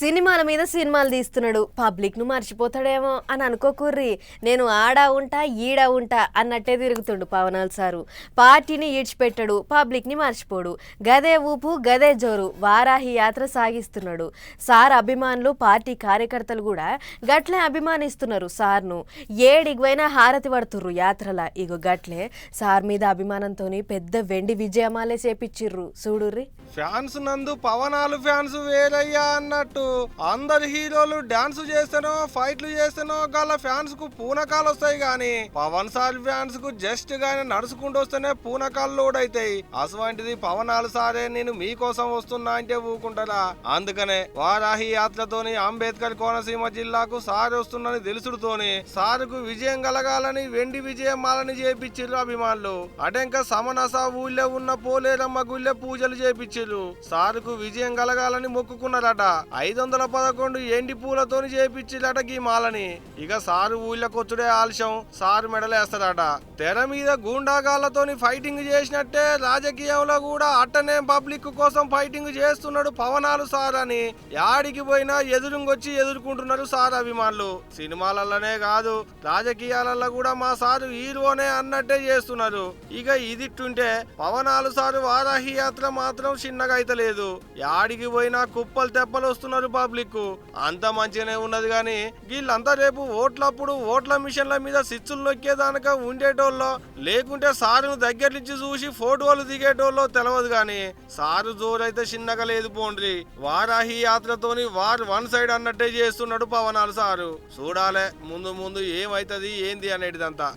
సినిమాల మీద సినిమాలు తీస్తున్నాడు, పబ్లిక్ను మర్చిపోతాడేమో అని అనుకోకుర్రి. నేను ఆడా ఉంటా ఈడా ఉంటా అన్నట్టే తిరుగుతుండు పవనాల్ సారు. పార్టీని ఈడ్చిపెట్టాడు, పబ్లిక్ని మర్చిపోడు. గదే ఊపు గదే జోరు వారాహి యాత్ర సాగిస్తున్నాడు. సార్ అభిమానులు పార్టీ కార్యకర్తలు కూడా గట్లే అభిమానిస్తున్నారు సార్ను. ఏడిగిపోయినా హారతి పడుతుర్రు యాత్రల. ఇగో గట్లే సార్ మీద అభిమానంతో పెద్ద వెండి విజయమాలే చేపిచ్చిర్రు చూడుర్రి. ఫ్యాన్స్ నందు పవనాలు ఫ్యాన్స్ వేరయ్యా అన్నట్టు అందరు హీరోలు డాన్స్ చేస్తేనో ఫైట్లు చేస్తేనో గల ఫ్యాన్స్ కు పూనకాలు వస్తాయి గాని పవన్ సార్ ఫ్యాన్స్ కు జస్ట్ గానీ నడుచుకుంటూ వస్తేనే పూనకాలు లోడ్ అవుతాయి. అసలాంటిది పవనాలు సారే నేను మీకోసం వస్తున్నా అంటే ఊకుంటారా? అందుకనే వారాహి యాత్రతోని అంబేద్కర్ కోనసీమ జిల్లాకు సార్ వస్తుందని తెలుసుడుతోని సారుకు విజయం కలగాలని వెండి విజయమాలని చేపించారు అభిమానులు. అటెంక సమనస ఊళ్ళో ఉన్న పోలేరమ్మ గుళ్ళె పూజలు చేపించారు. సారుకు విజయం కలగాలని మొక్కుకున్నారట. 511 ఎండి పూలతోని చేపించారట ఈ మాలని. ఇక సారు ఊళ్ళకొచ్చుడే ఆలస్యం, సారు మెడలేస్తారట. తెర మీద గూండాగాళ్లతోని ఫైటింగ్ చేసినట్టే రాజకీయంలో కూడా అట్టనే పబ్లిక్ కోసం ఫైటింగ్ చేస్తున్నాడు పవనాలు సార్ అని యాడికి పోయినా ఎదురుంగొచ్చి ఎదుర్కొంటున్నారు సార్ అభిమానులు. సినిమాలలోనే కాదు రాజకీయాలలో కూడా మా సారు హీరోనే అన్నట్టే చేస్తున్నారు. ఇక ఇదిట్టుంటే పవనాలు సారు వారాహి యాత్ర మాత్రం చిన్నగా అయితే లేదు. యాడికి పోయినా కుప్పలు తెప్పలు వస్తున్నారు పబ్లిక్. అంత మంచిగానే ఉన్నది గాని వీళ్ళంతా రేపు ఓట్లప్పుడు ఓట్ల మిషన్ల మీద సిచ్చులు నొక్కేదానక ఉండేటోళ్ళో లేకుంటే సారును దగ్గర నుంచి చూసి ఫోటోలు దిగేటోళ్ళో తెలియదు గాని సారు జోరైతే చిన్నగా లేదు పోండ్రి. వారాహి యాత్రతోని వార్ వన్ సైడ్ అన్నట్టే చేస్తున్నాడు పవనాలు సారు. చూడాలే ముందు ముందు ఏమైతుంది ఏంది అనేటిదంతా.